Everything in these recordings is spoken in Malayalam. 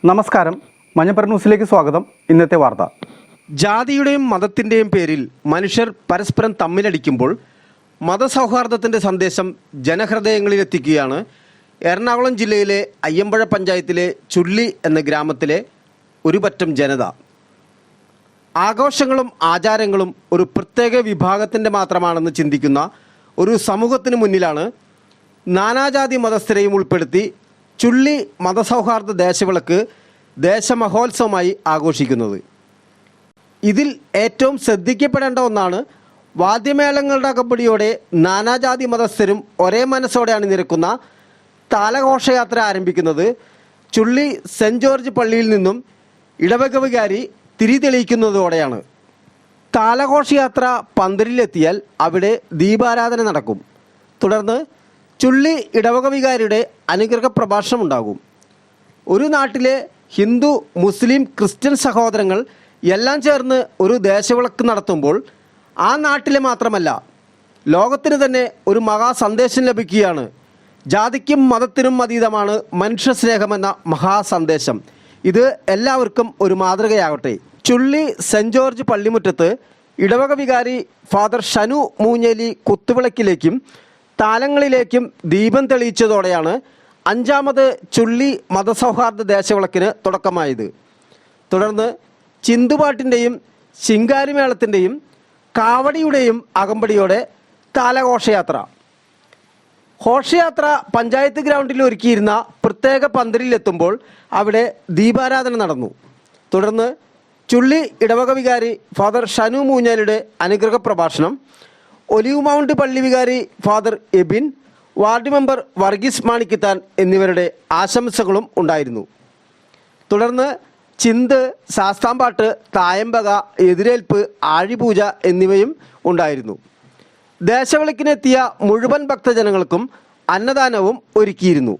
നമസ്കാരം, മഞ്ഞപ്പറ ന്യൂസിലേക്ക് സ്വാഗതം. ഇന്നത്തെ വാർത്ത: ജാതിയുടെയും മതത്തിൻ്റെയും പേരിൽ മനുഷ്യർ പരസ്പരം തമ്മിലടിക്കുമ്പോൾ മതസൗഹാർദ്ദത്തിൻ്റെ സന്ദേശം ജനഹൃദയങ്ങളിലെത്തിക്കുകയാണ് എറണാകുളം ജില്ലയിലെ അയ്യമ്പഴ പഞ്ചായത്തിലെ ചുള്ളി എന്ന ഗ്രാമത്തിലെ ഒരു പറ്റം ജനത. ആഘോഷങ്ങളും ആചാരങ്ങളും ഒരു പ്രത്യേക വിഭാഗത്തിൻ്റെ മാത്രമാണെന്ന് ചിന്തിക്കുന്ന ഒരു സമൂഹത്തിന് മുന്നിലാണ് നാനാജാതി മതസ്ഥരെയും ഉൾപ്പെടുത്തി ചുള്ളി മതസൗഹാർദ്ദ ദേശവിളക്ക് ദേശമഹോത്സവമായി ആഘോഷിക്കുന്നത്. ഇതിൽ ഏറ്റവും ശ്രദ്ധിക്കപ്പെടേണ്ട ഒന്നാണ് വാദ്യമേളങ്ങളുടെ അകമ്പടിയോടെ നാനാജാതി മതസ്ഥരും ഒരേ മനസ്സോടെ അണിനിരക്കുന്ന താലഘോഷയാത്ര ആരംഭിക്കുന്നത് ചുള്ളി സെൻറ് ജോർജ് പള്ളിയിൽ നിന്നും ഇടവക വികാരി തിരി തെളിയിക്കുന്നതോടെയാണ്. താലഘോഷയാത്ര പന്തലിലെത്തിയാൽ അവിടെ ദീപാരാധന നടക്കും. തുടർന്ന് ചുള്ളി ഇടവക വികാരിയുടെ അനുഗ്രഹ പ്രഭാഷണം ഉണ്ടാകും. ഒരു നാട്ടിലെ ഹിന്ദു, മുസ്ലിം, ക്രിസ്ത്യൻ സഹോദരങ്ങൾ എല്ലാം ചേർന്ന് ഒരു ദേശവിളക്ക് നടത്തുമ്പോൾ ആ നാട്ടിലെ മാത്രമല്ല, ലോകത്തിന് തന്നെ ഒരു മഹാ സന്ദേശം ലഭിക്കുകയാണ്. ജാതിക്കും മതത്തിനും അതീതമാണ് മനുഷ്യസ്നേഹമെന്ന മഹാസന്ദേശം. ഇത് എല്ലാവർക്കും ഒരു മാതൃകയാകട്ടെ. ചുള്ളി സെൻറ് ജോർജ് പള്ളിമുറ്റത്ത് ഇടവക വികാരി ഫാദർ ഷനു മൂഞ്ഞേലി കുത്തുവിളക്കിലേക്കും താലങ്ങളിലേക്കും ദീപം തെളിയിച്ചതോടെയാണ് 5ാമത് ചുള്ളി മതസൗഹാർദ്ദ ദേശവിളക്കിന് തുടക്കമായത്. തുടർന്ന് ചിന്തുപാട്ടിൻ്റെയും ശിങ്കാരിമേളത്തിൻ്റെയും കാവടിയുടെയും അകമ്പടിയോടെ താലഘോഷയാത്ര. ഘോഷയാത്ര പഞ്ചായത്ത് ഗ്രൗണ്ടിൽ ഒരുക്കിയിരുന്ന പ്രത്യേക പന്തലിലെത്തുമ്പോൾ അവിടെ ദീപാരാധന നടന്നു. തുടർന്ന് ചുള്ളി ഇടവക വികാരി ഫാദർ ഷനു മൂഞ്ഞാലിയുടെ അനുഗ്രഹ പ്രഭാഷണം, ഒലിവ് മൗണ്ട് പള്ളി വികാരി father Ebin, ward member Varghese Manikkithan എന്നിവരുടെ ആശംസകളും ഉണ്ടായിരുന്നു. തുടർന്ന് ചിന്ത്, ശാസ്താംപാട്ട്, തായമ്പക, എതിരേൽപ്പ്, ആഴിപൂജ എന്നിവയും ഉണ്ടായിരുന്നു. ദേശവിളക്കിനെത്തിയ മുഴുവൻ ഭക്തജനങ്ങൾക്കും അന്നദാനവും ഒരുക്കിയിരുന്നു.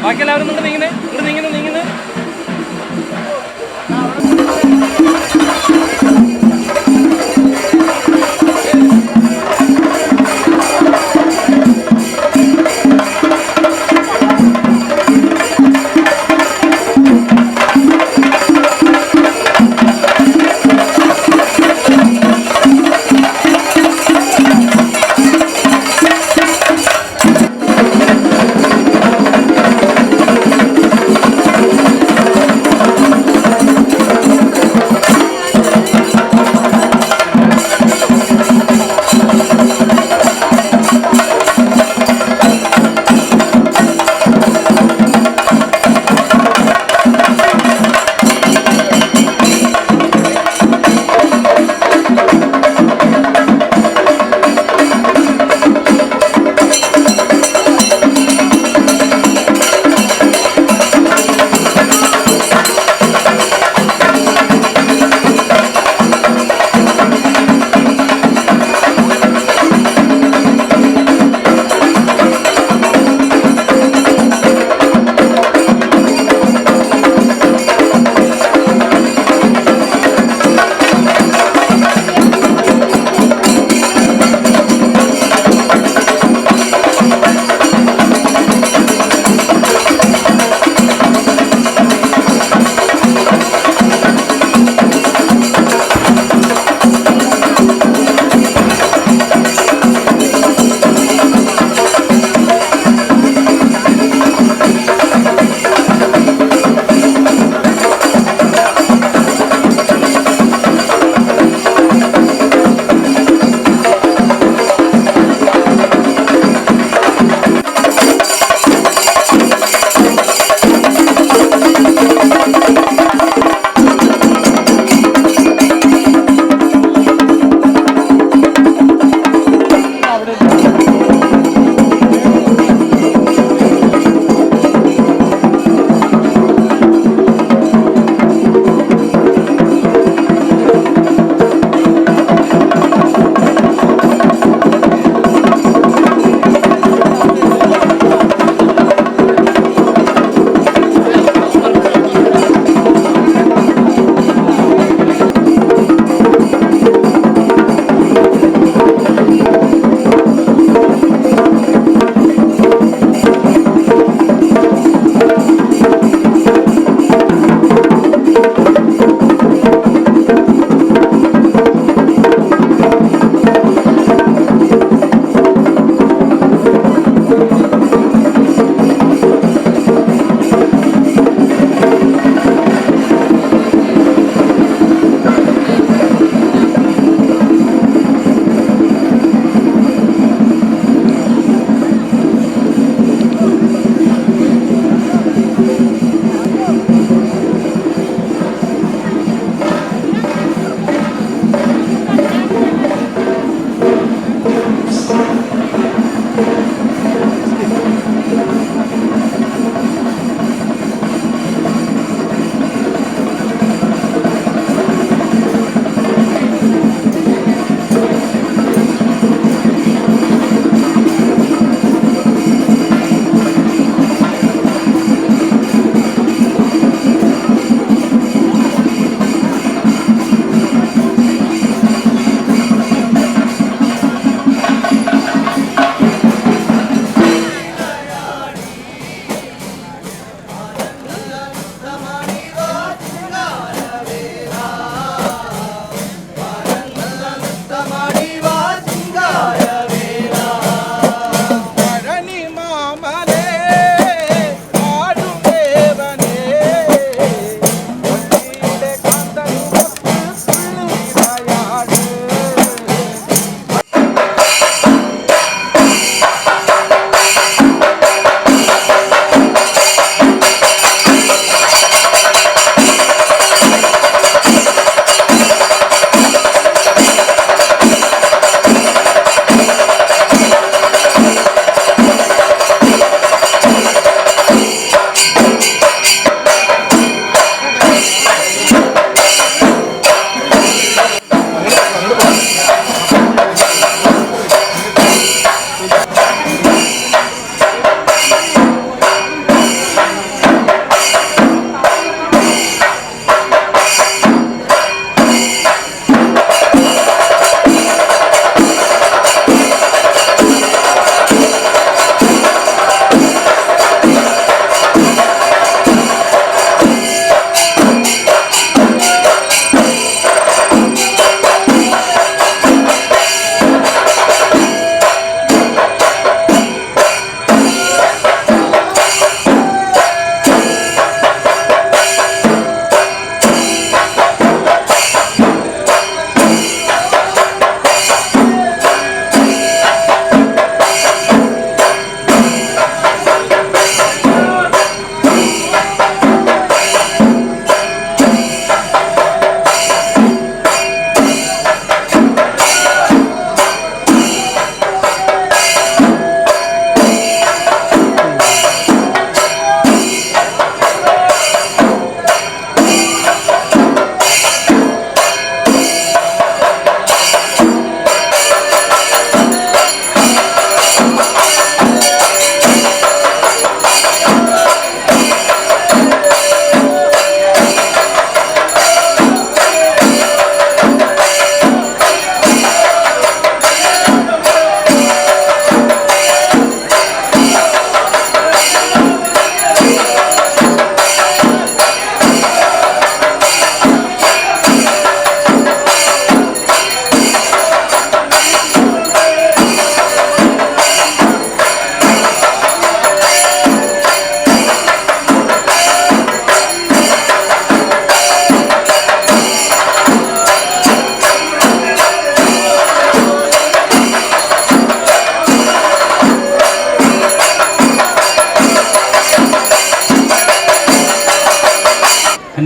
ബാക്കി എല്ലാവരും കൊണ്ട് നീങ്ങുന്നേ, ഇവിടെ നീങ്ങുന്നു നീങ്ങുന്നു.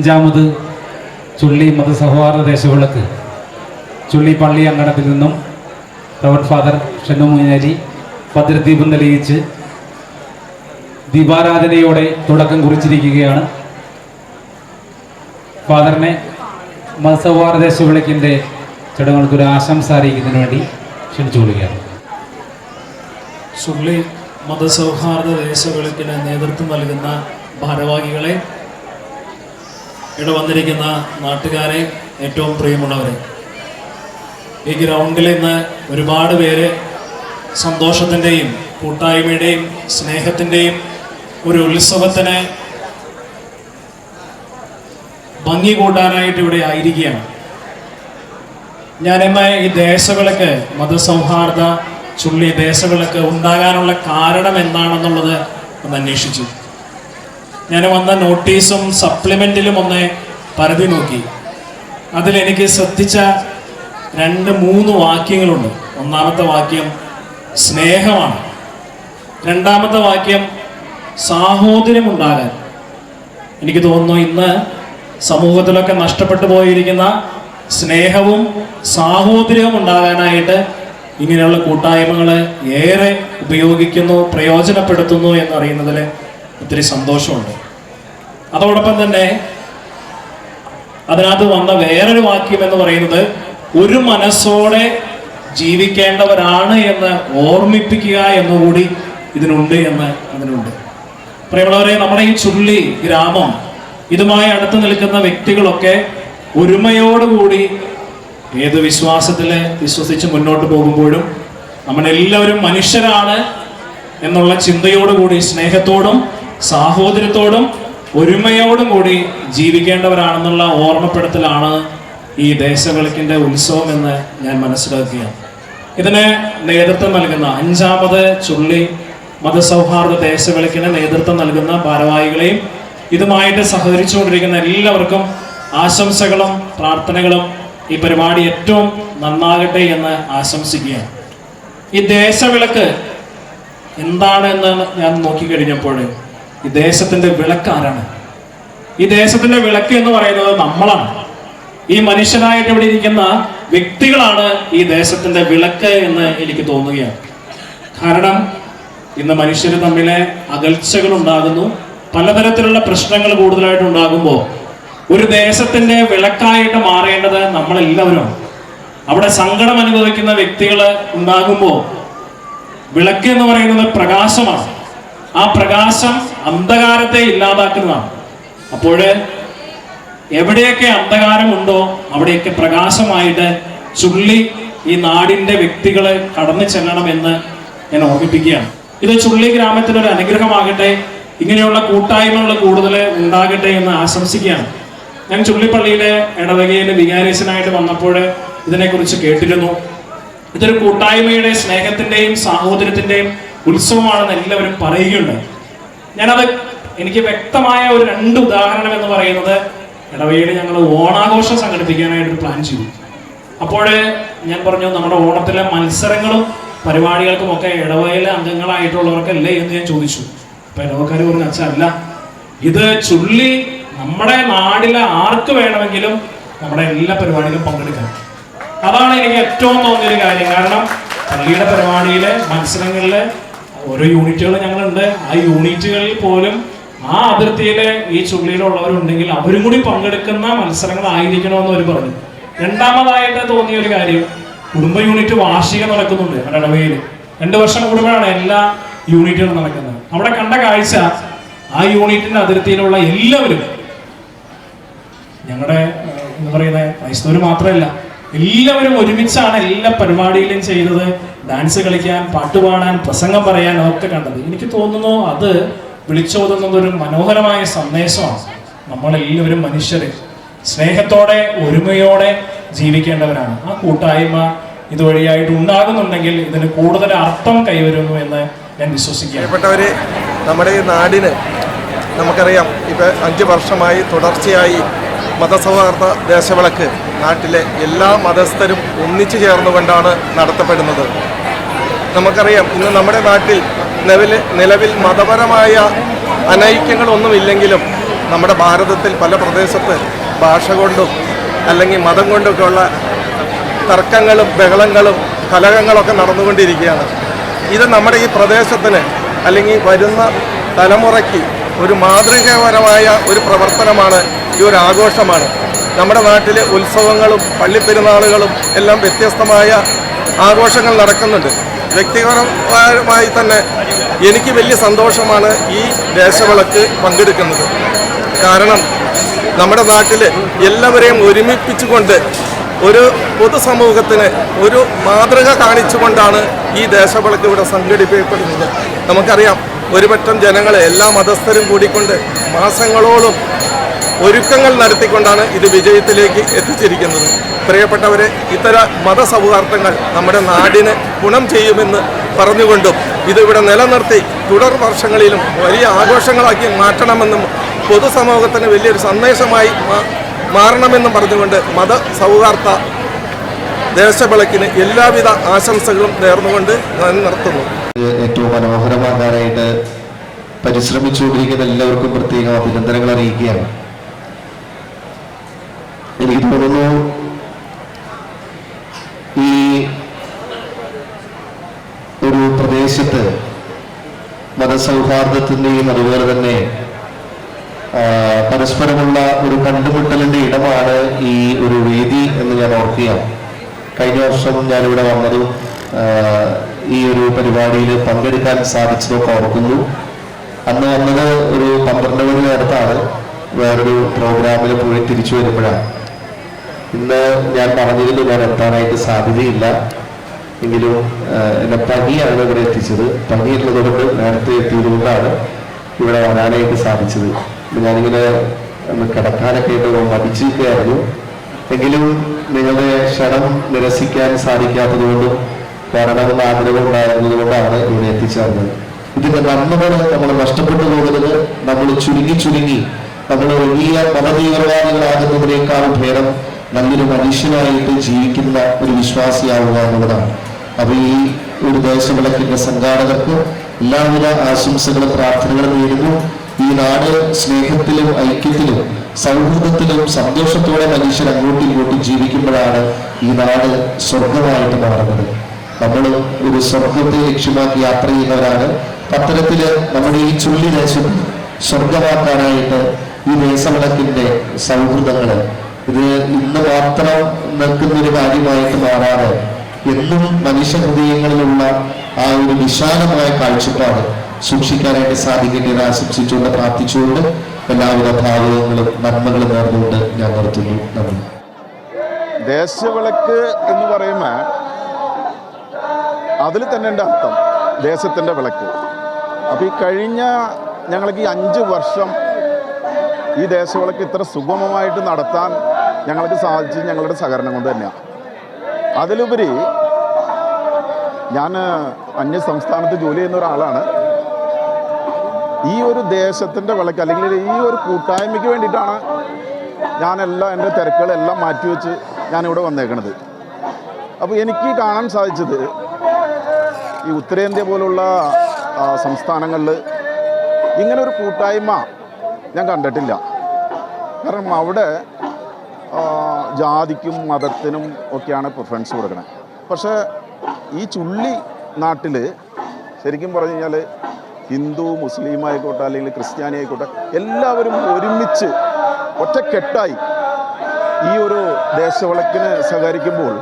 അഞ്ചാമത് ചുള്ളി മതസൗഹാർദ്ദ ദേശവിളക്ക് ചുള്ളി പള്ളി അങ്കണത്തിൽ നിന്നും റവറൻഡ് ഫാദർ ഷനു മൂഞ്ഞാലി ഭദ്രദീപം തെളിയിച്ച് ദീപാരാധനയോടെ തുടക്കം കുറിച്ചിരിക്കുകയാണ്. ഫാദറിനെ മതസൗഹാർദ്ദ ദേശവിളക്കിൻ്റെ ചടങ്ങുകൾക്കൊരു ആശംസ അറിയിക്കുന്നതിന് വേണ്ടി ക്ഷണിച്ചുകൊള്ളുകയാണ്. ചുള്ളി മതസൗഹാർദ്ദ ദേശവിളക്കിന് നേതൃത്വം നൽകുന്ന ഭാരവാഹികളെ, ഇവിടെ വന്നിരിക്കുന്ന നാട്ടുകാരെ, ഏറ്റവും പ്രിയമുള്ളവരെ, ഈ ഗ്രൗണ്ടിൽ ഇന്ന് ഒരുപാട് പേര് സന്തോഷത്തിൻ്റെയും കൂട്ടായ്മയുടെയും സ്നേഹത്തിൻ്റെയും ഒരു ഉത്സവത്തിന് ഭംഗി കൂട്ടാനായിട്ട് ഇവിടെ ആയിരിക്കുകയാണ്. ഞാനിന്ന് ഈ ദേശവിളക്ക് മതസൗഹാർദ്ദ ചുള്ളി ദേശവിളക്ക് ഉണ്ടാകാനുള്ള കാരണം എന്താണെന്നുള്ളത് ഒന്ന് അന്വേഷിച്ചു. ഞാൻ വന്ന നോട്ടീസും സപ്ലിമെൻറ്റിലും ഒന്ന് പരതി നോക്കി. അതിലെനിക്ക് ശ്രദ്ധിച്ച 2-3 വാക്യങ്ങളുണ്ട്. ഒന്നാമത്തെ വാക്യം സ്നേഹമാണ്. രണ്ടാമത്തെ വാക്യം സാഹോദര്യമുണ്ടാകാൻ. എനിക്ക് തോന്നുന്നു ഇന്ന് സമൂഹത്തിലൊക്കെ നഷ്ടപ്പെട്ടു പോയിരിക്കുന്ന സ്നേഹവും സാഹോദര്യവും ഉണ്ടാകാനായിട്ട് ഇങ്ങനെയുള്ള കൂട്ടായ്മകൾ ഏറെ ഉപയോഗിക്കുന്നു, പ്രയോജനപ്പെടുത്തുന്നു എന്നറിയുന്നതിൽ ഒത്തിരി സന്തോഷമുണ്ട്. അതോടൊപ്പം തന്നെ അതിനകത്ത് വന്ന വേറൊരു വാക്യം എന്ന് പറയുന്നത് ഒരു മനസ്സോടെ ജീവിക്കേണ്ടവരാണ് എന്ന് ഓർമ്മിപ്പിക്കുക എന്നുകൂടി ഇതിനുണ്ട് അതിനുണ്ട്. പ്രിയമുള്ളവരെ, നമ്മുടെ ഈ ചുള്ളി ഗ്രാമം, ഇതുമായി അടുത്ത് നിൽക്കുന്ന വ്യക്തികളൊക്കെ ഒരുമയോടുകൂടി ഏത് വിശ്വാസത്തിൽ വിശ്വസിച്ച് മുന്നോട്ട് പോകുമ്പോഴും നമ്മളെല്ലാവരും മനുഷ്യരാണ് എന്നുള്ള ചിന്തയോടുകൂടി സ്നേഹത്തോടും സാഹോദര്യത്തോടും ഒരുമയോടും കൂടി ജീവിക്കേണ്ടവരാണെന്നുള്ള ഓർമ്മപ്പെടുത്തലാണ് ഈ ദേശവിളക്കിൻ്റെ ഉത്സവം എന്ന് ഞാൻ മനസ്സിലാക്കുകയാണ്. ഇതിന് നേതൃത്വം നൽകുന്ന 5ാമത് ചുള്ളി മതസൗഹാർദ്ദ ദേശവിളക്കിന് നേതൃത്വം നൽകുന്ന ഭാരവാഹികളെയും ഇതുമായിട്ട് സഹകരിച്ചുകൊണ്ടിരിക്കുന്ന എല്ലാവർക്കും ആശംസകളും പ്രാർത്ഥനകളും. ഈ പരിപാടി ഏറ്റവും നന്നാകട്ടെ എന്ന് ആശംസിക്കുകയാണ്. ഈ ദേശവിളക്ക് എന്താണെന്ന് ഞാൻ നോക്കിക്കഴിഞ്ഞപ്പോൾ ഈ ദേശത്തിൻ്റെ വിളക്ക് ആരാണ്? ഈ ദേശത്തിൻ്റെ വിളക്ക് എന്ന് പറയുന്നത് നമ്മളാണ്. ഈ മനുഷ്യനായിട്ട് ഇവിടെ ഇരിക്കുന്ന വ്യക്തികളാണ് ഈ ദേശത്തിൻ്റെ വിളക്ക് എന്ന് എനിക്ക് തോന്നുകയാണ്. കാരണം ഇന്ന് മനുഷ്യർ തമ്മിലെ അകൽച്ചകൾ ഉണ്ടാകുന്നു, പലതരത്തിലുള്ള പ്രശ്നങ്ങൾ കൂടുതലായിട്ട് ഉണ്ടാകുമ്പോൾ ഒരു ദേശത്തിൻ്റെ വിളക്കായിട്ട് മാറേണ്ടത് നമ്മളെല്ലാവരും. അവിടെ സങ്കടം അനുഭവിക്കുന്ന വ്യക്തികൾ ഉണ്ടാകുമ്പോൾ വിളക്ക് എന്ന് പറയുന്നത് പ്രകാശമാണ്. ആ പ്രകാശം അന്ധകാരത്തെ ഇല്ലാതാക്കുന്നതാണ്. അപ്പോൾ എവിടെയൊക്കെ അന്ധകാരമുണ്ടോ അവിടെയൊക്കെ പ്രകാശമായിട്ട് ചുള്ളി ഈ നാടിൻ്റെ വ്യക്തികൾ കടന്നു ചെല്ലണമെന്ന് ഞാൻ ഓർമ്മിപ്പിക്കുകയാണ്. ഇത് ചുള്ളി ഗ്രാമത്തിനൊരു അനുഗ്രഹമാകട്ടെ, ഇങ്ങനെയുള്ള കൂട്ടായ്മകൾ കൂടുതൽ ഉണ്ടാകട്ടെ എന്ന് ആശംസിക്കുകയാണ്. ഞാൻ ചുള്ളിപ്പള്ളിയിലെ ഇടവകയിൽ വികാരിയച്ചനായിട്ട് വന്നപ്പോൾ ഇതിനെക്കുറിച്ച് കേട്ടിരുന്നു. ഇതൊരു കൂട്ടായ്മയുടെ സ്നേഹത്തിൻ്റെയും സാഹോദര്യത്തിൻ്റെയും ഉത്സവമാണെന്ന് എല്ലാവരും പറയുകയുണ്ട്. എനിക്ക് വ്യക്തമായ ഒരു 2 ഉദാഹരണം എന്ന് പറയുന്നത്, ഇടവകയിൽ ഞങ്ങൾ ഓണാഘോഷം സംഘടിപ്പിക്കാനായിട്ട് പ്ലാൻ ചെയ്തു. അപ്പോൾ ഞാൻ പറഞ്ഞു, നമ്മുടെ ഓണത്തിലെ മത്സരങ്ങളും പരിപാടികൾക്കുമൊക്കെ ഇടവകയിലെ അംഗങ്ങളായിട്ടുള്ളവർക്കല്ലേ എന്ന് ഞാൻ ചോദിച്ചു. അപ്പൊ ഇടവക്കാർ പറഞ്ഞു, അല്ല, ഇത് ചുള്ളി നമ്മുടെ നാട്ടിലെ ആർക്ക് വേണമെങ്കിലും നമ്മുടെ എല്ലാ പരിപാടിയിലും പങ്കെടുക്കാം. അതാണ് എനിക്ക് ഏറ്റവും തോന്നിയൊരു കാര്യം. കാരണം പള്ളിയുടെ പരിപാടിയിലെ മത്സരങ്ങളിലെ ഓരോ യൂണിറ്റുകൾ ഞങ്ങളുണ്ട്. ആ യൂണിറ്റുകളിൽ പോലും ആ അതിർത്തിയിലെ ഈ ചുള്ളിയിലുള്ളവരുണ്ടെങ്കിൽ അവരും കൂടി പങ്കെടുക്കുന്ന മത്സരങ്ങളായിരിക്കണമെന്ന് അവർ പറഞ്ഞു. രണ്ടാമതായിട്ട് തോന്നിയ ഒരു കാര്യം, കുടുംബ യൂണിറ്റ് വാർഷികം നടക്കുന്നുണ്ട് നമ്മുടെ ഇടവകയിൽ. 2 വർഷം കൂടുമ്പോഴാണ് എല്ലാ യൂണിറ്റുകളും നടക്കുന്നത്. അവിടെ കണ്ട കാഴ്ച, ആ യൂണിറ്റിന്റെ അതിർത്തിയിലുള്ള എല്ലാവരും, ഞങ്ങളുടെ എന്താ പറയുന്നത്, ക്രൈസ്തവർ മാത്രമല്ല, എല്ലാവരും ഒരുമിച്ചാണ് എല്ലാ പരിപാടിയിലും ചെയ്തത്. ഡാൻസ് കളിക്കാൻ, പാട്ടുപാടാൻ, പ്രസംഗം പറയാൻ ഒക്കെ കണ്ടത്. എനിക്ക് തോന്നുന്നു അത് വിളിച്ചോതുന്നത് ഒരു മനോഹരമായ സന്ദേശമാണ്. നമ്മളെല്ലാവരും മനുഷ്യരെ സ്നേഹത്തോടെ ഒരുമയോടെ ജീവിക്കേണ്ടവരാണ്. ആ കൂട്ടായ്മ ഇതുവഴിയായിട്ട് ഉണ്ടാകുന്നുണ്ടെങ്കിൽ ഇതിന് കൂടുതൽ അർത്ഥം കൈവരുന്നു എന്ന് ഞാൻ വിശ്വസിക്കുകയാണ്. പ്രിയപ്പെട്ടവരെ, നമ്മുടെ ഈ നാടിന് നമുക്കറിയാം, ഇപ്പോൾ 5 വർഷമായി തുടർച്ചയായി മതസൗഹാർദ്ദ ദേശവിളക്ക് നാട്ടിലെ എല്ലാ മതസ്ഥരും ഒന്നിച്ചു ചേർന്നുകൊണ്ടാണ് നടത്തപ്പെടുന്നത്. നമുക്കറിയാം, ഇന്ന് നമ്മുടെ നാട്ടിൽ നിലവിൽ മതപരമായ അനൈക്യങ്ങളൊന്നുമില്ലെങ്കിലും നമ്മുടെ ഭാരതത്തിൽ പല പ്രദേശത്ത് ഭാഷ കൊണ്ടും അല്ലെങ്കിൽ മതം കൊണ്ടൊക്കെയുള്ള തർക്കങ്ങളും ബഹളങ്ങളും കലഹങ്ങളൊക്കെ നടന്നുകൊണ്ടിരിക്കുകയാണ്. ഇത് നമ്മുടെ ഈ പ്രദേശത്തിന് അല്ലെങ്കിൽ വരുന്ന തലമുറയ്ക്ക് ഒരു മാതൃകാപരമായ ഒരു പ്രവർത്തനമാണ്, ഈ ഒരു ആഘോഷമാണ്. നമ്മുടെ നാട്ടിലെ ഉത്സവങ്ങളും പള്ളിപ്പെരുന്നാളുകളും എല്ലാം വ്യത്യസ്തമായ ആഘോഷങ്ങൾ നടക്കുന്നുണ്ട്. വ്യക്തിപരമായി തന്നെ എനിക്ക് വലിയ സന്തോഷമാണ് ഈ ദേശവിളക്ക് പങ്കെടുക്കുന്നത്. കാരണം നമ്മുടെ നാട്ടിൽ എല്ലാവരെയും ഒരുമിപ്പിച്ചുകൊണ്ട് ഒരു പൊതുസമൂഹത്തിന് ഒരു മാതൃക കാണിച്ചുകൊണ്ടാണ് ഈ ദേശവിളക്ക് ഇവിടെ സംഘടിപ്പിക്കപ്പെടുന്നത്. നമുക്കറിയാം, ഒരുപറ്റം ജനങ്ങളെ എല്ലാ മതസ്ഥരും കൂടിക്കൊണ്ട് മാസങ്ങളോളം ഒരുക്കങ്ങൾ നടത്തിക്കൊണ്ടാണ് ഇത് വിജയത്തിലേക്ക് എത്തിച്ചിരിക്കുന്നത്. പ്രിയപ്പെട്ടവരെ, ഇത്തരം മതസൗഹാർദ്ദങ്ങൾ നമ്മുടെ നാടിന് ഗുണം ചെയ്യുമെന്ന് പറഞ്ഞുകൊണ്ടും ഇതിവിടെ നിലനിർത്തി തുടർ വർഷങ്ങളിലും വലിയ ആഘോഷങ്ങളാക്കി മാറ്റണമെന്നും പൊതുസമൂഹത്തിന് വലിയൊരു സന്ദേശമായി മാറണമെന്നും പറഞ്ഞുകൊണ്ട് മതസൗഹാർദ്ദ ദേശവിളക്കിന് എല്ലാവിധ ആശംസകളും നേർന്നുകൊണ്ട് ഞാൻ നിർത്തുന്നു. ഏറ്റവും മനോഹരമാക്കാനായിട്ട് പരിശ്രമിച്ചുകൊണ്ടിരിക്കുന്ന എല്ലാവർക്കും പ്രത്യേകം അഭിനന്ദനങ്ങൾ അറിയിക്കുകയാണ്. എനിക്ക് തോന്നുന്നു ഈ ഒരു പ്രദേശത്ത് മതസൗഹാർദ്ദത്തിൻ്റെയും അതുപോലെ തന്നെ പരസ്പരമുള്ള ഒരു കണ്ടുമുട്ടലിൻ്റെ ഇടമാണ് ഈ ഒരു വേദി എന്ന് ഞാൻ ഓർക്കുകയാണ്. കഴിഞ്ഞ വർഷം ഞാനിവിടെ വന്നതും ഈ ഒരു പരിപാടിയിൽ പങ്കെടുക്കാൻ സാധിച്ചതൊക്കെ ഓർക്കുന്നു. അന്ന് വന്നത് ഒരു 12 മണി നേരത്താണ്, വേറൊരു പ്രോഗ്രാമിൽ പോയി തിരിച്ചു വരുമ്പോഴാണ്. ഇന്ന് ഞാൻ പറഞ്ഞിരുന്നു ഞാൻ എത്താനായിട്ട് സാധ്യതയില്ല, എങ്കിലും എന്നെ പനിയാണ് ഇവിടെ എത്തിച്ചത്. പനിയുള്ളതുകൊണ്ട് നേരത്തെ എത്തിയതുകൊണ്ടാണ് ഇവിടെ വരാനായിട്ട് സാധിച്ചത്. ഞാനിങ്ങനെ കിടക്കാനൊക്കെ ആയിട്ട് മടിച്ചിരിക്കുകയായിരുന്നു. എങ്കിലും നിങ്ങളുടെ ക്ഷണം നിരസിക്കാൻ സാധിക്കാത്തതുകൊണ്ടും വരണമെന്ന് ആഗ്രഹം ഉണ്ടായിരുന്നതുകൊണ്ടാണ് ഇവിടെ എത്തിച്ചേർന്നത്. ഇതിന്റെ നന്മകൾ നമ്മൾ നഷ്ടപ്പെട്ടു പോകുന്നത്, നമ്മൾ ചുരുങ്ങി നമ്മൾ വലിയ മതതീവ്രവാദികളാകുന്നതിനേക്കാൾ ഭേദം നല്ലൊരു മനുഷ്യനായിട്ട് ജീവിക്കുന്ന ഒരു വിശ്വാസിയാവുക എന്നുള്ളതാണ്. അപ്പൊ ഈ ഒരു ദേശവിളക്കിന്റെ സംഘാടകർക്ക് എല്ലാവിധ ആശംസകളും പ്രാർത്ഥനകളും നേരുന്നു. ഈ നാട് സ്നേഹത്തിലും ഐക്യത്തിലും സൗഹൃദത്തിലും സന്തോഷത്തോടെ മനുഷ്യർ അങ്ങോട്ടും ഇങ്ങോട്ടും ജീവിക്കുമ്പോഴാണ് ഈ നാട് സ്വർഗമായിട്ട് മാറുന്നത്. നമ്മൾ ഒരു സ്വർഗത്തെ ലക്ഷ്യമാക്കി യാത്ര ചെയ്യുന്നവരാണ്. അത്തരത്തില് നമ്മുടെ ഈ ചുള്ളി ദേശം സ്വർഗമാക്കാനായിട്ട് ഈ ദേശവിളക്കിന്റെ സൗഹൃദങ്ങള് ഇത് ഇന്ന് മാത്രം നിൽക്കുന്നൊരു കാര്യമായിട്ട് മാറാതെ എന്നും മനുഷ്യ ഹൃദയങ്ങളിലുള്ള ആ ഒരു വിശാലമായ കാഴ്ചപ്പാട് സൂക്ഷിക്കാനായിട്ട് സാധിക്കട്ടെ എന്ന് ആശംസിച്ചുകൊണ്ട് പ്രാർത്ഥിച്ചുകൊണ്ട് എല്ലാവിധ ഭാവങ്ങളും നന്മകളും നേർന്നുകൊണ്ട് ഞാൻ നിർത്തുന്നു. നന്ദി. ദേശവിളക്ക് എന്ന് പറയുമ്പോൾ അതിൽ തന്നെ ഉണ്ട് അർത്ഥം, ദേശത്തിൻ്റെ വിളക്ക്. അപ്പോൾ ഈ കഴിഞ്ഞ ഞങ്ങൾക്ക് ഈ 5 വർഷം ഈ ദേശവിളക്ക് ഇത്ര സുഗമമായിട്ട് നടത്താൻ ഞങ്ങൾക്ക് സാധിച്ചത് ഞങ്ങളുടെ സഹകരണം കൊണ്ട് തന്നെയാണ്. അതിലുപരി ഞാൻ അന്യ സംസ്ഥാനത്ത് ജോലി ചെയ്യുന്ന ഒരാളാണ്. ഈ ഒരു ദേശത്തിൻ്റെ വിളക്ക് അല്ലെങ്കിൽ ഈ ഒരു കൂട്ടായ്മയ്ക്ക് വേണ്ടിയിട്ടാണ് ഞാനെല്ലാം എൻ്റെ തിരക്കുകളെല്ലാം മാറ്റിവെച്ച് ഞാനിവിടെ വന്നേക്കണത്. അപ്പോൾ എനിക്ക് കാണാൻ സാധിച്ചത് ഈ ഉത്തരേന്ത്യ പോലുള്ള സംസ്ഥാനങ്ങളിൽ ഇങ്ങനെ ഒരു കൂട്ടായ്മ ഞാൻ കണ്ടിട്ടില്ല. കാരണം അവിടെ ജാതിക്കും മതത്തിനും ഒക്കെയാണ് പ്രിഫറൻസ് കൊടുക്കുന്നത്. പക്ഷേ ഈ ചുള്ളി നാട്ടിൽ ശരിക്കും പറഞ്ഞു കഴിഞ്ഞാൽ ഹിന്ദു മുസ്ലിം ആയിക്കോട്ടെ അല്ലെങ്കിൽ ക്രിസ്ത്യാനി ആയിക്കോട്ടെ എല്ലാവരും ഒരുമിച്ച് ഒറ്റക്കെട്ടായി ഈ ഒരു ദേശവിളക്കിന് സഹകരിക്കുമ്പോൾ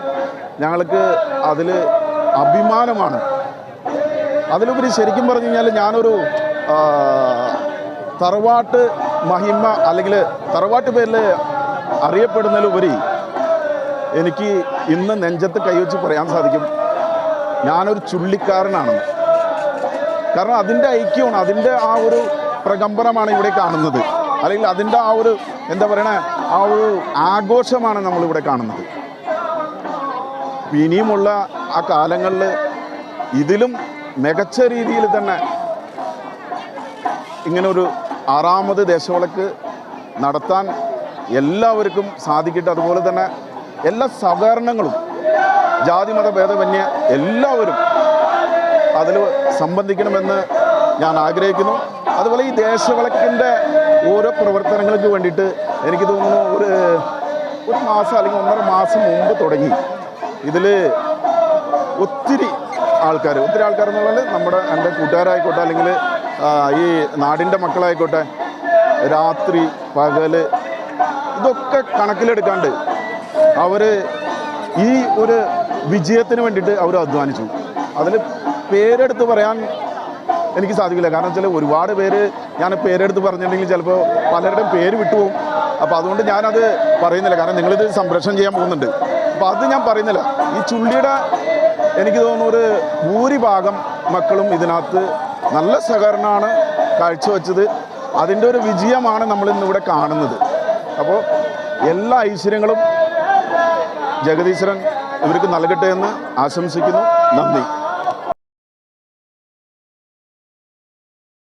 ഞങ്ങൾക്ക് അതിൽ അഭിമാനമാണ്. അതിലുപരി ശരിക്കും പറഞ്ഞു കഴിഞ്ഞാൽ ഞാനൊരു തറവാട്ട് മഹിമ അല്ലെങ്കിൽ തറവാട്ട് പേരിൽ അറിയപ്പെടുന്നതിലുപരി എനിക്ക് ഇന്ന് നെഞ്ചത്ത് കൈവച്ച് പറയാൻ സാധിക്കും ഞാനൊരു ചുള്ളിക്കാരനാണ്. കാരണം അതിൻ്റെ ഐക്യമാണ്, അതിൻ്റെ ആ ഒരു പ്രകമ്പനമാണ് ഇവിടെ കാണുന്നത്. അല്ലെങ്കിൽ അതിൻ്റെ ആ ഒരു എന്താ പറയണേ ആ ഒരു ആഘോഷമാണ് നമ്മളിവിടെ കാണുന്നത്. ഇനിയുമുള്ള ആ കാലങ്ങളിൽ ഇതിലും മികച്ച രീതിയിൽ തന്നെ ഇങ്ങനൊരു 6ാമത് ദേശവിളക്ക് നടത്താൻ എല്ലാവർക്കും സാധിക്കട്ടെ. അതുപോലെ തന്നെ എല്ലാ സഹകരണങ്ങളും ജാതിമത ഭേദമന്യേ എല്ലാവരും അതിൽ സംബന്ധിക്കണമെന്ന് ഞാൻ ആഗ്രഹിക്കുന്നു. അതുപോലെ ഈ ദേശവിളക്കിൻ്റെ ഓരോ പ്രവർത്തനങ്ങൾക്ക് വേണ്ടിയിട്ട് എനിക്ക് തോന്നുന്നു ഒരു മാസം അല്ലെങ്കിൽ 1.5 മാസം മുമ്പ് തുടങ്ങി. ഇതിൽ ഒത്തിരി ആൾക്കാർ എന്ന് പറഞ്ഞാൽ എൻ്റെ കൂട്ടുകാരായിക്കോട്ടെ, അല്ലെങ്കിൽ ഈ നാടിൻ്റെ മക്കളായിക്കോട്ടെ, രാത്രി പകല് ഇതൊക്കെ കണക്കിലെടുക്കാണ്ട് അവർ ഈ ഒരു വിജയത്തിന് വേണ്ടിയിട്ട് അവർ അധ്വാനിച്ചു. അതിൽ പേരെടുത്ത് പറയാൻ എനിക്ക് സാധിക്കില്ല. കാരണം വെച്ചാൽ ഒരുപാട് പേര് ഞാൻ പേരെടുത്ത് പറഞ്ഞിട്ടുണ്ടെങ്കിൽ ചിലപ്പോൾ പലരുടെയും പേര് വിട്ടുപോകും. അപ്പോൾ അതുകൊണ്ട് ഞാനത് പറയുന്നില്ല. കാരണം നിങ്ങളിത് സംപ്രേഷണം ചെയ്യാൻ പോകുന്നുണ്ട്. അപ്പോൾ അത് ഞാൻ പറയുന്നില്ല. ഈ ചുള്ളിയുടെ എനിക്ക് തോന്നുന്നു ഒരു ഭൂരിഭാഗം മക്കളും ഇതിനകത്ത് നല്ല സഹകരണമാണ് കാഴ്ചവെച്ചത്. അതിൻ്റെ ഒരു വിജയമാണ് നമ്മളിന്നിവിടെ കാണുന്നത്. അപ്പോൾ എല്ലാ ഐശ്വര്യങ്ങളും ജഗദീശ്വരൻ ഇവർക്ക് നൽകട്ടെ എന്ന് ആശംസിക്കുന്നു. നന്ദി.